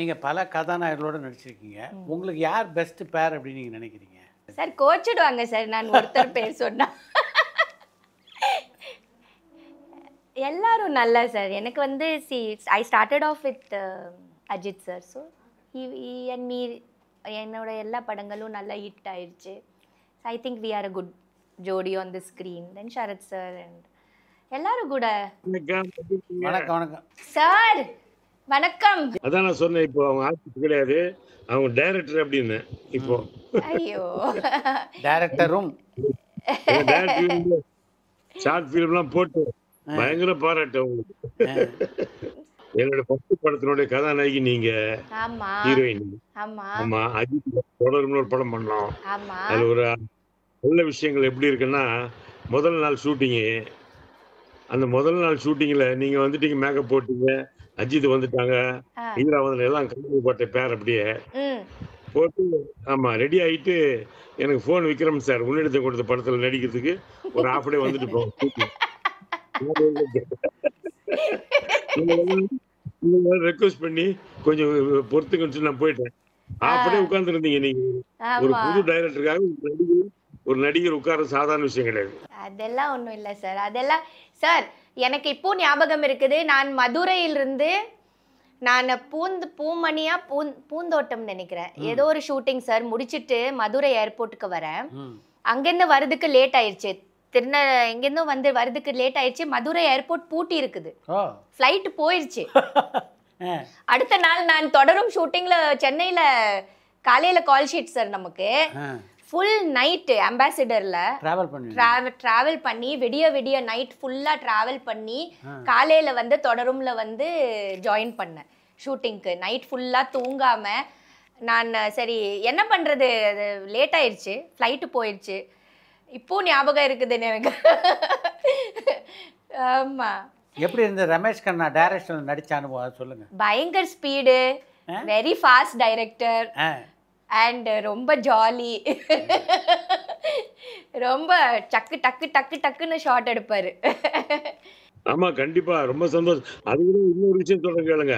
நீங்க பல கதாநாயகர்களோட நடிச்சிருக்கீங்க. உங்களுக்கு யார் பெஸ்ட் பேர் அப்படின்னு நீங்க நினைக்கிறீங்க? சார் கோச்சிடுவாங்க சார் நான் ஒருத்தர் பேர் சொன்னா. எல்லாரும் நல்லா சார். எனக்கு வந்து I started off with Ajith sir. So he and me என்னோட எல்லா படங்களும் நல்லா ஹிட் ஆயிடுச்சு. I think we are a good jodi on the screen. Then Sarath sir and எல்லாரும் கூட. வணக்கம் வணக்கம் சார் வணக்கம். அதான் நான் சொன்னேன், இப்போ அவங்க ஆர்டிஸ்ட் கிடையாது, அவங்க டைரக்டர் அப்படின்னு. இப்போ ஐயோ டைரக்டரும் டைரக்டர் ஷார்ட் ஃபிலிம்லாம் போட்டு பயங்கர பாராட்டு அவங்களுக்கு. என்னோட ஃபர்ஸ்ட் படத்தினுடைய கதாநாயகி நீங்க, ஆமா ஹீரோயின். ஆமா ஆமா, அஜித் தொடர்ந்து ஒரு படம் பண்ணோம். ஆமா அதுல ஒரு நல்ல விஷயங்கள் எப்படி இருக்குன்னா, முதல் நாள் ஷூட்டிங்கு, அந்த முதல் நாள் ஷூட்டிங்ல நீங்க வந்துட்டீங்க, மேக்கப் போட்டீங்க, அஜித் வந்துட்டாங்க, ஹீரா வந்து எல்லாம் கலந்து போட்ட பேர் அப்படியே போட்டு, ஆமா ரெடி ஆயிட்டு எனக்கு ஃபோன் விக்ரம் சார் முன்னெடுத்து கொடுத்த படத்துல நடிக்கிறதுக்கு ஒரு ஹாஃப் டே வந்துட்டு போவோம். ரெக்வஸ்ட் பண்ணி கொஞ்சம் பொறுத்துக்கன்னு நான் போயிட்டேன். ஹாஃப் டே உட்கார்ந்து இருந்தீங்க நீங்க. ஒரு புது டைரக்டருக்காக ஒரு நடிகர் உட்கார சாதாரண விஷயம் கிடையாது. அதெல்லாம் ஒன்றும் இல்லை சார். அதெல்லாம் சார் எனக்கு இப்போ ஞாபகம் இருக்குது. நான் மதுரையிலிருந்து நான் பூமணியா பூந்தோட்டம் நினைக்கிறேன், ஏதோ ஒரு ஷூட்டிங் சார் முடிச்சுட்டு மதுரை ஏர்போர்ட்டுக்கு வரேன். அங்கேருந்து வரதுக்கு லேட் ஆயிடுச்சு. எங்கேருந்தும் வந்து வரதுக்கு லேட் ஆயிடுச்சு. மதுரை ஏர்போர்ட் பூட்டி இருக்குது, ஃப்ளைட் போயிடுச்சு. அடுத்த நாள் நான் தொடரும் ஷூட்டிங்ல சென்னையில காலையில கால் ஷீட் சார். நமக்கு ஃபுல் நைட்டு அம்பாசிடர்ல டிராவல் பண்ணி விடிய நைட் ஃபுல்லா டிராவல் பண்ணி காலையில வந்து தொடரும்ல வந்து ஜாயின் பண்ணேன் ஷூட்டிங்க்கு. நைட் ஃபுல்லா தூங்காம நான் சரி என்ன பண்றது, லேட் ஆயிடுச்சு, ஃப்ளைட்டு போயிடுச்சு. இப்போ ஞாபகம் இருக்குது எனக்கு. ஆமா. எப்படி இருந்த ரமேஷ் கண்ணா டைரக்ஷன்ல நடிச்ச அனுபவம் சொல்லுங்க. பயங்கர speed, very fast director and ரொம்ப ஜாலி. ரொம்ப டக்கு டக்கு டக்கு டக்குன்னு ஷாட் எடுப்பாரு. ஆமா கண்டிப்பா, ரொம்ப சந்தோஷம். அது கூட இன்னொரு விஷயம் சொல்றேன் கேளுங்க.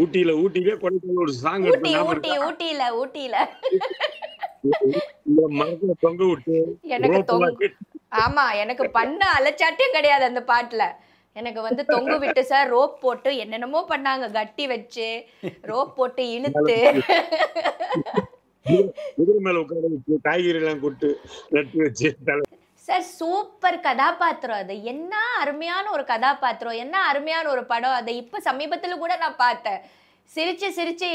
ஊட்டியில கொடைக்கானல் ஒரு சாங் ஊட்டியில மரத்துல தொங்க விட்டு எனக்கு ஆமா எனக்கு பண்ண அலச்சாட்டியும் கிடையாது அந்த பாட்டுல. எனக்கு வந்து தொங்கு விட்டு சார் ரோப் போட்டு என்னென்னமோ பண்ணாங்க, கட்டி வச்சு ரோப் போட்டு இழுத்து மேல உட்கார காய்கறி எல்லாம் கொட்டு நட்டு வச்சு சார். சூப்பர் கதாபாத்திரம் அது. என்ன அருமையான ஒரு கதாபாத்திரம், என்ன அருமையான ஒரு படம். அதை இப்ப சமீபத்துல கூட நான் பார்த்தேன். சிரிச்சு சிரிச்சு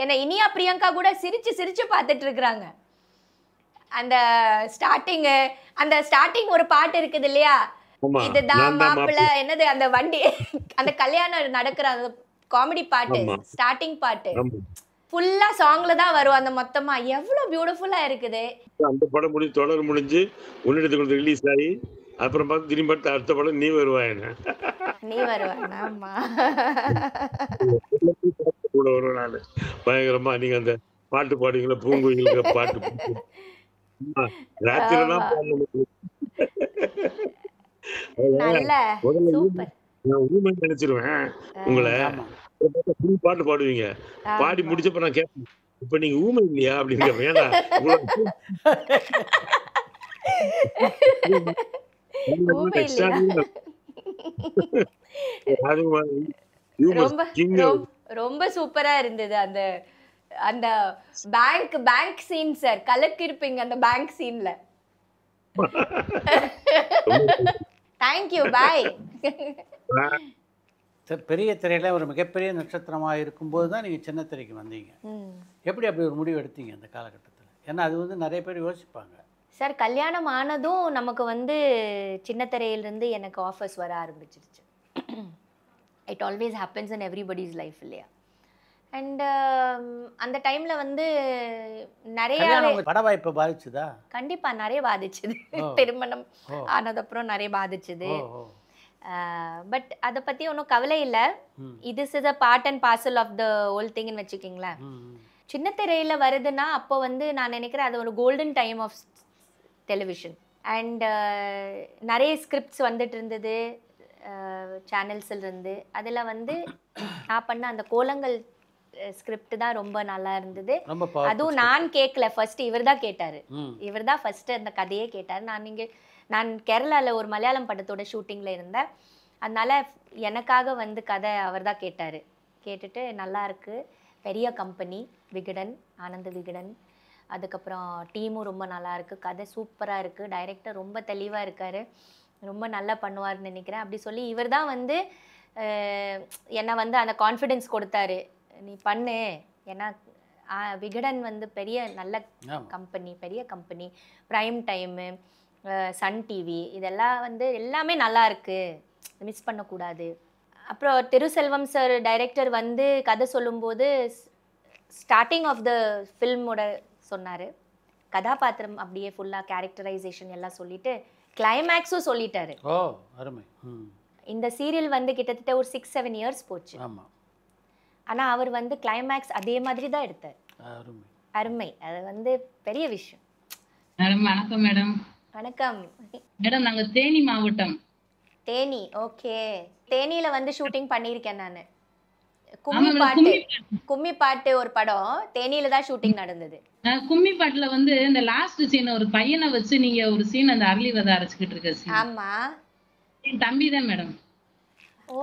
என்ன இனியா பிரியங்கா கூட சிரிச்சு சிரிச்சு பார்த்துட்டு இருக்கிறாங்க. அந்த ஸ்டார்டிங் ஒரு பாட்டு இருக்குது இல்லையா, இதுதான் மாப்பிள்ள என்னது அந்த வண்டி, அந்த கல்யாணம் நடக்கிற அந்த காமெடி பாட்டு, ஸ்டார்டிங் பாட்டு ஃபுல்லா சாங்ல தான் வரும். அந்த மொத்தமா எவ்வளவு பியூட்டிஃபுல்லா இருக்குது. அந்த படம் தொடர் முடிஞ்சு உன்னிடத்துக்கு ரிலீஸ் ஆகி அப்புறம் பார்த்து திரும்பி பார்த்து அடுத்த படம் நீ வருவாயன. ஆமா கூட ஒரு நாள் பயங்கரமா நீங்க அந்த பாட்டு பாடுவீங்களா, பூங்குயிலுக்கு பாட்டு ராத்திரிலாம் நான் உண்மை நினைச்சிருவேன் உங்களை. பாட்டு பாடுவீங்க, பாடி முடிச்சப்ப நான் கேட்பேன், இப்ப நீங்க ஊமை இல்லையா அப்படின்னு. ஏன்னா ரொம்ப சூப்பரா இருந்தது அந்த அந்த பேங்க் சீன் சார். கலக்கிருப்பீங்க அந்த பேங்க் சீன்ல. Thank you, bye sir. பெரிய திரையில ஒரு மிகப்பெரிய நட்சத்திரமா இருக்கும்போது தான் நீங்க சின்ன திரைக்கு வந்தீங்க. எப்படி அப்படி ஒரு முடிவு எடுத்தீங்க அந்த காலகட்டத்தில்? ஏன்னா அது வந்து நிறைய பேர் யோசிப்பாங்க சார். கல்யாணம் ஆனதும் நமக்கு வந்து சின்ன திரையிலிருந்து எனக்கு ஆஃபர்ஸ் வர ஆரம்பிச்சிருச்சு. It always happens in everybody's life இல்லையா. அண்ட் அந்த டைம்ல வந்து நிறைய பட வாய்ப்பை பாதிச்சுதா? கண்டிப்பா நிறைய பாதிச்சுது. திருமணம் ஆனதுக்கப்புறம் நிறைய பாதிச்சுது. பட் அதை பத்தி ஒன்றும் கவலை இல்லை. this is a part and parcel of the whole thing ன்னு வச்சுக்கிங்களேன். சின்ன திரையில வருதுன்னா அப்போ வந்து நான் நினைக்கிறேன் அது ஒரு golden time of television. And நிறைய ஸ்கிரிப்ட்ஸ் வந்துட்டு இருந்தது சேனல்ஸ்ல இருந்து. அதில் வந்து நான் பண்ண அந்த கோலங்கள் ஸ்கிரிப்ட் தான் ரொம்ப நல்லா இருந்தது. ரொம்ப powerful அதுவும் script. நான் கேட்கல, ஃபர்ஸ்ட் இவர் தான் கேட்டாரு. ம். இவர் தான் ஃபர்ஸ்ட் அந்த கதையே கேட்டார். நான் கேரளால ஒரு மலையாளம் படத்தோட ஷூட்டிங்ல இருந்தேன். அதனால எனக்காக வந்து கதை அவர் தான் கேட்டாரு. கேட்டுட்டு நல்லா இருக்கு, பெரிய கம்பெனி விகடன், ஆனந்த விகடன். அதுக்கப்புறம் டீமும் ரொம்ப நல்லா இருக்கு, கதை சூப்பரா இருக்கு, டைரக்டர் ரொம்ப தெளிவா இருக்காரு, ரொம்ப நல்லா பண்ணுவார்னு நினைக்கிறேன். அப்படி சொல்லி இவர் தான் வந்து என்னை வந்து அந்த கான்ஃபிடென்ஸ் கொடுத்தாரு, நீ பண்ணு. ஏன்னா விகடன் வந்து பெரிய நல்ல ஆமா. கம்பெனி, பெரிய company, prime time, Sun TV, இதெல்லாம் வந்து எல்லாமே நல்லா இருக்கு, மிஸ் பண்ணக்கூடாது. அப்புறம் திருசெல்வம் சார் டைரக்டர் வந்து கதை சொல்லும்போது ஸ்டார்டிங் ஆஃப் த ஃபில்மோட சொன்னார், கதாபாத்திரம் அப்படியே ஃபுல்லாக கேரக்டரைசேஷன் எல்லாம் சொல்லிட்டு கிளைமேக்ஸும் சொல்லிட்டாரு. ஓ அருமை. ம். இந்த சீரியல் வந்து கிட்டத்தட்ட ஒரு 6-7 இயர்ஸ் போச்சு. ஆமா. ஆனால் அவர் வந்து கிளைமேக்ஸ் அதே மாதிரி தான் எடுத்தார். அருமை. அருமை. அது வந்து பெரிய விஷயம். மேடம் வணக்கம் மேடம். வணக்கம். மேடம் நாங்க தேனி மாவட்டம். தேனி, ஓகே. தேனியில வந்து ஷூட்டிங் பண்ணியிருக்கேன் நான். ஆமா மேடம், கும்மி பாட்டு ஒரு படம் தேனியில தான் ஷூட்டிங் நடந்தது. கும்மி பாட்டுல வந்து இந்த லாஸ்ட் சீன் ஒரு பையனை வச்சு நீங்க ஒரு சீன் அந்த அரளி விதை அரைச்சுக்கிட்டு இருக்க சீன். ஆமா. என் தம்பி தான் madam. Oh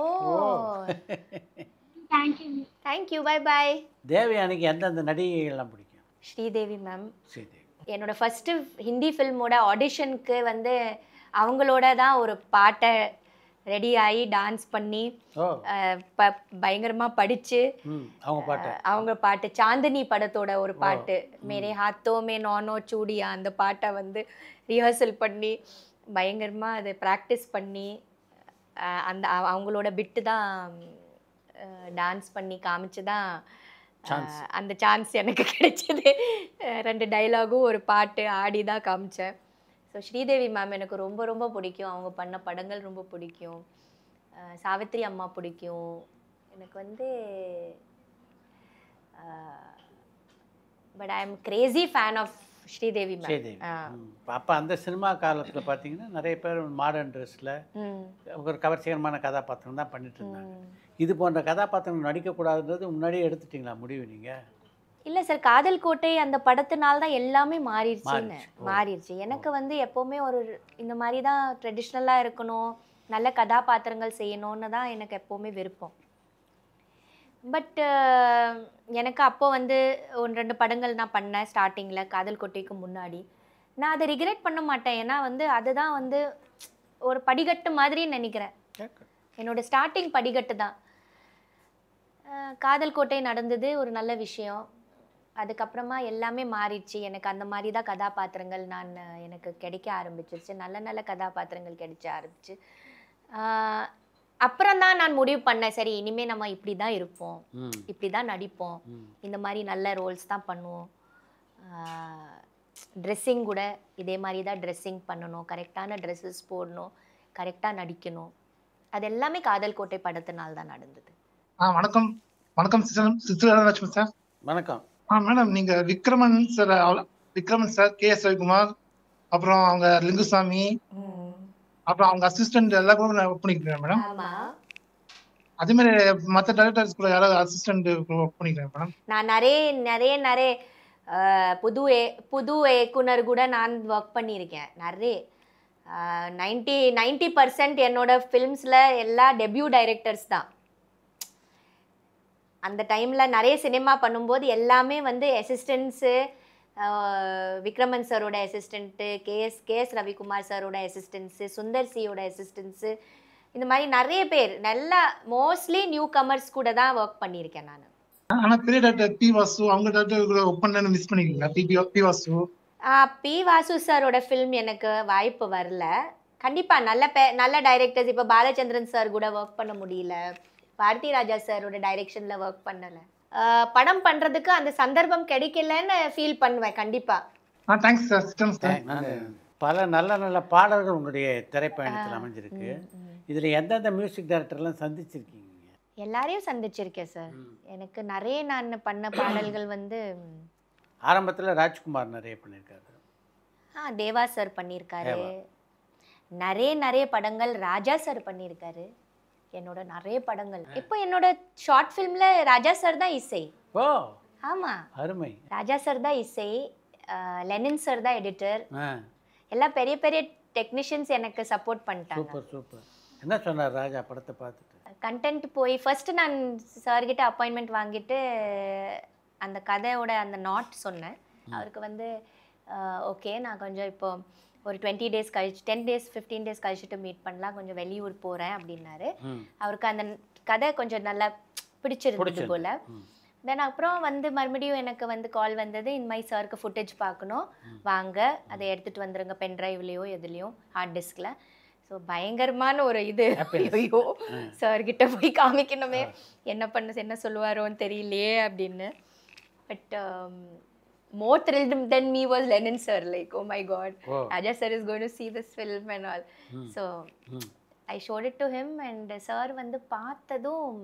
thank you, bye bye. தேவயானிக்கு எந்தெந்த நடிகைகள்லாம் பிடிக்கும்? ஸ்ரீதேவி மேம். ஸ்ரீதேவி. என்னோட ஃபர்ஸ்ட் ஹிந்தி ஃபில்மோட ஆடிஷனுக்கு வந்து அவங்களோட தான் ஒரு பாட்டை ரெடி ஆகி டான்ஸ் பண்ணி ஓ பயங்கரமா படிச்சு அவங்க பாட்டு அவங்க பாட்டு சாந்தினி படத்தோட ஒரு பாட்டு மேரே ஹாத்தோ மே நானோ சூடியா, அந்த பாட்டை வந்து ரிஹர்சல் பண்ணி பயங்கரமா அதை ப்ராக்டிஸ் பண்ணி அந்த அவங்களோட பிட்டு தான் டான்ஸ் பண்ணி காமிச்சு தான் அந்த சான்ஸ் எனக்கு கிடைச்சது. 2 டைலாகும் ஒரு பாட்டு ஆடி தான் காமிச்சேன். ஸோ ஸ்ரீதேவி மேம் எனக்கு ரொம்ப ரொம்ப பிடிக்கும், அவங்க பண்ண படங்கள் ரொம்ப பிடிக்கும். சாவித்ரி அம்மா பிடிக்கும். எனக்கு வந்து but I am crazy fan of Sridevi ma'am. Sridevi. அப்போ அந்த சினிமா காலத்தில் பார்த்தீங்கன்னா நிறைய பேர் மாடர்ன் ட்ரெஸ்ஸில் ஒரு கவர்ச்சிகரமான கதாபாத்திரம் தான் பண்ணிட்டு இருந்தாங்க. இது போன்ற கதாபாத்திரம் நடிக்கக்கூடாதுன்றது முன்னாடியே எடுத்துட்டீங்களா முடிவு நீங்கள்? இல்லை சார், காதல் கோட்டை அந்த படத்தினால தான் எல்லாமே மாறிடுச்சு. எனக்கு வந்து எப்போவுமே ஒரு இந்த மாதிரி தான் ட்ரெடிஷ்னலாக இருக்கணும், நல்ல கதாபாத்திரங்கள் செய்யணும்னு தான் எனக்கு எப்போவுமே விருப்பம். பட் எனக்கு அப்போ வந்து 1-2 படங்கள் நான் பண்ணேன் ஸ்டார்டிங்கில், காதல் கோட்டைக்கு முன்னாடி. நான் அதை ரிக்ரெட் பண்ண மாட்டேன், ஏன்னா வந்து அதுதான் வந்து ஒரு படிக்கட்டு மாதிரி நினைக்கிறேன். என்னோட ஸ்டார்டிங் படிக்கட்டு தான். காதல் கோட்டை நடந்தது ஒரு நல்ல விஷயம். அதுக்கப்புறமா எல்லாமே மாறிடுச்சு. எனக்கு அந்த மாதிரி தான் கதாபாத்திரங்கள் எனக்கு கிடைக்க ஆரம்பிச்சிருச்சு, நல்ல நல்ல கதாபாத்திரங்கள் கிடைச்ச ஆரம்பிச்சு. அப்புறம் தான் நான் முடிவு பண்ணேன், சரி இனிமேல் நம்ம இப்படி தான் இருப்போம், இப்படி தான் நடிப்போம், இந்த மாதிரி நல்ல ரோல்ஸ் தான் பண்ணுவோம். ட்ரெஸ்ஸிங் கூட இதே மாதிரி தான் ட்ரெஸ்ஸிங் பண்ணணும், கரெக்டான ட்ரெஸ்ஸஸ் போடணும், கரெக்டாக நடிக்கணும். அது எல்லாமே காதல் கோட்டை படத்தினால் தான் நடந்தது. வணக்கம். வணக்கம் சித்ராலட்சுமி சார். வணக்கம். மேடம், நீங்க விக்ரமன் சார், கே.எஸ். ரவிக்குமார், அப்புறம் அவங்க லிங்குசாமி, அப்புறம் அவங்க அசிஸ்டன்ட் எல்லாம் கூட நான் ஒர்க் பண்ணிக்கிறேன் மேடம். அதே மாதிரி மற்ற டைரக்டர்ஸ் கூட யாராவது அசிஸ்டன்ட் ஒர்க் பண்ணிக்கிறேன் மேடம். நான் நிறைய புது இயக்குனர் கூட நான் ஒர்க் பண்ணியிருக்கேன் நிறைய. 90% என்னோட ஃபிலிம்ஸில் எல்லா டெபியூ டைரக்டர்ஸ் தான். அந்த டைமில் நிறைய சினிமா பண்ணும்போது எல்லாமே வந்து அசிஸ்டன்ஸு, விக்ரமன் சாரோட அசிஸ்டண்ட்டு, கே.எஸ். ரவிக்குமார் சாரோட அசிஸ்டன்ஸு, சுந்தர் சியோட அசிஸ்டன்ஸு, இந்த மாதிரி நிறைய பேர் நல்லா மோஸ்ட்லி நியூ கமர்ஸ் கூட தான் ஒர்க் பண்ணியிருக்கேன் நான். ஆனால் பெரிய டாக்டர் பி வாசு அவங்க டாக்டர் கூட ஒர்க் பண்ணு மிஸ் பண்ணிருக்கீங்களா? பி வாசு பி வாசு சாரோட ஃபிலிம் எனக்கு வாய்ப்பு வரல. கண்டிப்பாக நல்ல டைரக்டர்ஸ், இப்போ பாலச்சந்திரன் சார் கூட ஒர்க் பண்ண முடியல, பாரதி ராஜா சாரோட டைரெக்ஷனில் ஒர்க் பண்ணலை. படம் பண்ணுறதுக்கு அந்த சந்தர்ப்பம் கிடைக்கலன்னு ஃபீல் பண்ணுவேன் கண்டிப்பாக. Thanks sir. பல நல்ல நல்ல பாடல்கள் உங்களுடைய திரைப்பயணத்தில் அமைஞ்சிருக்கு. இதில் எந்தெந்த மியூசிக் டைரக்டர்லாம் சந்திச்சிருக்கீங்க? எல்லாரையும் சந்திச்சிருக்கேன் சார். எனக்கு நிறைய நான் பண்ண பாடல்கள் வந்து ஆரம்பத்தில் ராஜ்குமார் நிறைய பண்ணியிருக்காரு, தேவா சார் பண்ணியிருக்காரு, நிறைய படங்கள் ராஜா சார் பண்ணியிருக்காரு, என்னோட நிறைய படங்கள். இப்போ என்னோட ஷார்ட் ஃபிலிமில் ராஜா சார் தான் இசை. ஓ ஆமா, அருமை. ராஜா சார் தான் இசை, லெனின் சார் தான் எடிட்டர், ஆ எல்லாம் பெரிய பெரிய டெக்னீஷியன்ஸ் எனக்கு சப்போர்ட் பண்ணிட்டாங்க. Super super. என்ன சொன்னார் ராஜா படத்தை பார்த்துட்டு? கண்டென்ட் போய் ஃபர்ஸ்ட் நான் சார்கிட்ட அப்பாயின்மெண்ட் வாங்கிட்டு அந்த கதையோட அந்த நாட் சொன்னேன். அவருக்கு வந்து ஓகே, நான் கொஞ்சம் இப்போ ஒரு 20 days கழிச்சு 10 days 15 days கழிச்சுட்டு மீட் பண்ணலாம், கொஞ்சம் வெளியூர் போகிறேன் அப்படின்னாரு. அவருக்கு அந்த கதை கொஞ்சம் நல்லா பிடிச்சிருந்தது போல். தென் அப்புறம் வந்து மறுபடியும் எனக்கு வந்து கால் வந்தது, இந்த மாதிரி சாருக்கு ஃபுட்டேஜ் பார்க்கணும், வாங்க அதை எடுத்துகிட்டு வந்துடுங்க பென்ட்ரைவ்லேயோ எதுலேயும் ஹார்ட் டிஸ்கில். ஸோ பயங்கரமான ஒரு இது, ஐயோ சார்கிட்ட போய் காமிக்கணுமே, என்ன சொல்லுவாரோன்னு தெரியலையே அப்படின்னு. But more thrilled than me was Lennon sir, like oh my god, Raja sir is going to see this film and all. So I showed it to him and sir வந்து பார்த்ததும்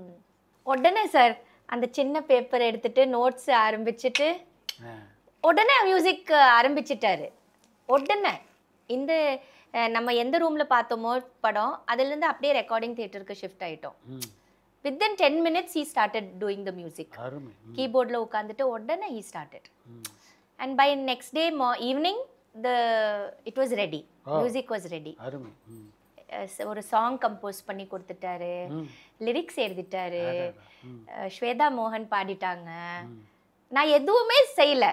உடனே சார் அந்த சின்ன paper எடுத்துட்டு notes ஆரம்பிச்சிட்டு உடனே music ஆரம்பிச்சிட்டாரு. உடனே இந்த நம்ம எந்த ரூம்ல பார்த்தோமோ படம், அதுலேருந்து அப்படியே ரெக்கார்டிங் தியேட்டருக்கு ஷிஃப்ட் ஆயிட்டோம். Within 10 minutes he started doing the music. கீபோர்டில் உட்காந்துட்டு உடனே he started. And by next day evening it was ready. Music was ready. ஒரு சாங் கம்போஸ் பண்ணி கொடுத்துட்டாரு, லிரிக்ஸ் எழுதிட்டாரு, ஸ்வேதா மோகன் பாடிட்டாங்க. நான் எதுவுமே செய்யல.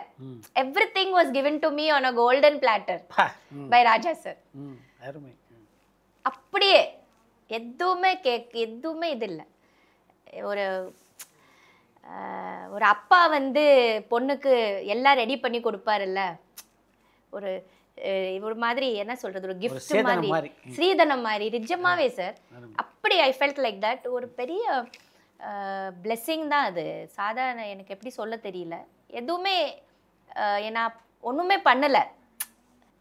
Everything was given to me on a golden platter by Raja sir. அப்படியே எதுவுமே எதுவுமே இது இல்லை. ஒரு அப்பா வந்து பொண்ணுக்கு எல்லாம் ரெடி பண்ணி கொடுப்பாருல்ல, ஒரு மாதிரி என்ன சொல்றது, ஒரு கிஃப்ட் மாதிரி, ஸ்ரீதனம் மாதிரி, நிஜமாவே சார் அப்படி ஐ ஃபெல்ட் லைக் தட். ஒரு பெரிய பிளெஸ்ஸிங் தான் அது. சாதாரண எனக்கு எப்படி சொல்ல தெரியல. எதுவுமே நான் ஒன்றுமே பண்ணலை.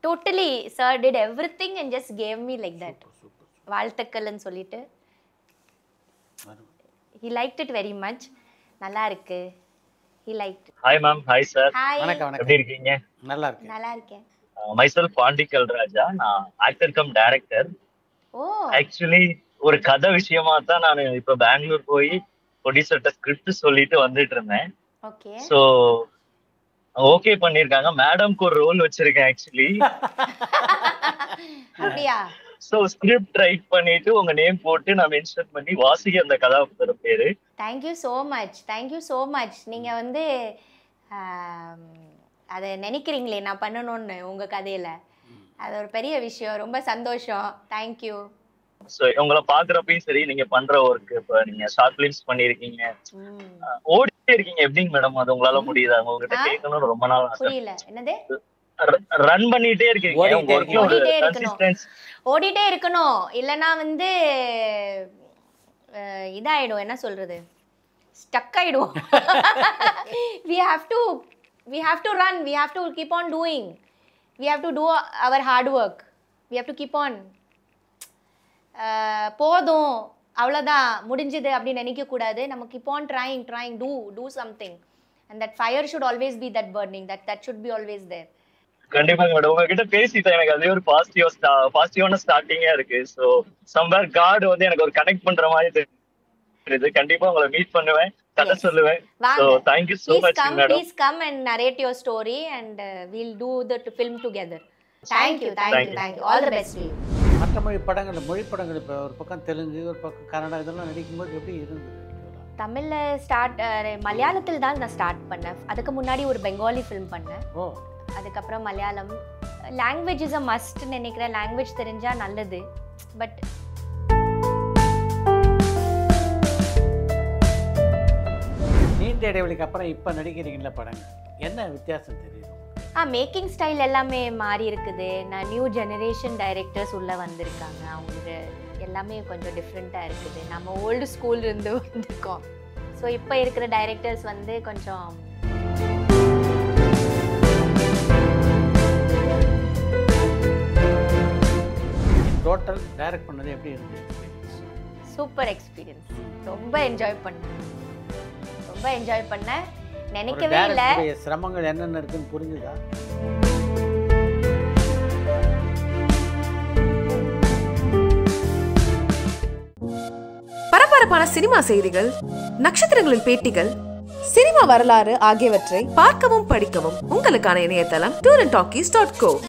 Totally sir did everything and just gave me like that. வாழ்த்துக்கள்னு சொல்லிட்டு he liked it very much. நல்லா இருக்கு. he liked it. Hi ma'am. Hi sir. வணக்கம். எப்படி இருக்கீங்க? நல்லா இருக்கேன். நல்லா இருக்கேன். myself பாண்டிக்கல் ராஜா. நான் ஆக்டர் கம் டைரக்டர். ஆக்சுவலி ஒரு கதை விஷயமா தான் நான் இப்ப பெங்களூர் போய் ப்ரொடியூசர்ட்ட ஸ்கிரிப்ட் சொல்லிட்டு வந்துட்டு இருந்தேன். ஓகே. சோ ஓகே பண்ணிருக்காங்க. மேடம்க்கு ஒரு ரோல் வச்சிருக்கேன் ஆக்சுவலி. அப்படியா? சோ ஸ்கிரிப்ட் ரைட் பண்ணிட்டு உங்க நேம் போட்டு நான் மென்ஷன் பண்ணி வாசிக்க அந்த கதாபாத்திர பேரு. Thank you so much. Thank you so much. நீங்க வந்து அதை நினைக்கிறீங்களே நான் பண்ணணும்னு உங்க கதையில, அது ஒரு பெரிய விஷயம். ரொம்ப சந்தோஷம். Thank you. சோ உங்களை பாக்குறப்பையும் சரி, நீங்க பண்ற ஒர்க், இப்ப நீங்க ஷார்ட் பிலிம்ஸ் பண்ணிருக்கீங்க, ஓடிட்டே இருக்கீங்க, எப்படிங்க மேடம் அது உங்களால முடியுதா? உங்ககிட்ட கேட்கணும்னு ரொம்ப நாள் ஆசை. புரியல. என்னது? ரன் பண்ணிட்டே இருக்கீங்க, உங்க ஒர்க்ல ஒரு கன்சிஸ்டன்சி ஓடிட்டே இருக்கணும். இல்லனா வந்து இதாயிடும், என்ன சொல்றது, ஸ்டக் ஆயிடும். we have to run, we have to keep on doing, we have to do our hard work, we have to keep on. போதும் அவ்வளோதான் முடிஞ்சது அப்படின்னு நினைக்க கூடாது. நம்ம keep on trying, do something, and that fire should always be that burning, that should be always there. கண்டிப்பாங்க madam. உங்ககிட்ட பேசிட்டேன், எனக்கு அதே ஒரு பாசிட்டிவான ஸ்டார்டிங்கா இருக்கு. ஸோ சம்வேர் காட் வந்து எனக்கு ஒரு கனெக்ட் பண்ற மாதிரி தெரியுது. கண்டிப்பா உங்களை மீட் பண்ணுவேன், கதை சொல்லுவேன். So thank you so much madam. Please come and narrate your story and we'll do the film together. Thank you. All the best to you. மற்ற மொழி படங்கள் இப்போ ஒரு பக்கம் தெலுங்கு, ஒரு பக்கம் கன்னடா, இதெல்லாம் நடிக்கும்போது எப்படி இருந்தது? தமிழில் மலையாளத்தில் தான் நான் ஸ்டார்ட் பண்ணேன். அதுக்கு முன்னாடி ஒரு பெங்காலி ஃபிலிம் பண்ணேன். அதுக்கப்புறம் Malayalam. Language is a must நினைக்கிறேன். லாங்குவேஜ் தெரிஞ்சா நல்லது. பட் நீண்ட இடைவெளிக்கு அப்புறம் இப்போ நடிக்கிறீங்களா படங்கள், என்ன வித்தியாசம் தெரியுது? மேக்கிங் ஸ்டைல் எல்லாமே மாறி இருக்குது. நான் நியூ ஜெனரேஷன் டைரக்டர்ஸ் உள்ளே வந்திருக்காங்க. அவங்களுக்கு எல்லாமே கொஞ்சம் டிஃப்ரெண்ட்டாக இருக்குது. நம்ம ஓல்டு ஸ்கூல் இருந்து வந்திருக்கோம். ஸோ இப்போ இருக்கிற டைரக்டர்ஸ் வந்து கொஞ்சம் டோட்டல் டைரக்ட் பண்ணது எப்படி இருந்தது? Super experience. ரொம்ப என்ஜாய் பண்ணேன். நினைக்கவே இல்லை. சிரமங்கள் என்னென்ன இருக்குன்னு புரிஞ்சுதா? பரபரப்பான சினிமா செய்திகள், நட்சத்திரங்களின் பேட்டிகள், சினிமா வரலாறு ஆகியவற்றை பார்க்கவும் படிக்கவும் உங்களுக்கான இணையதளம் tourantalkies.co.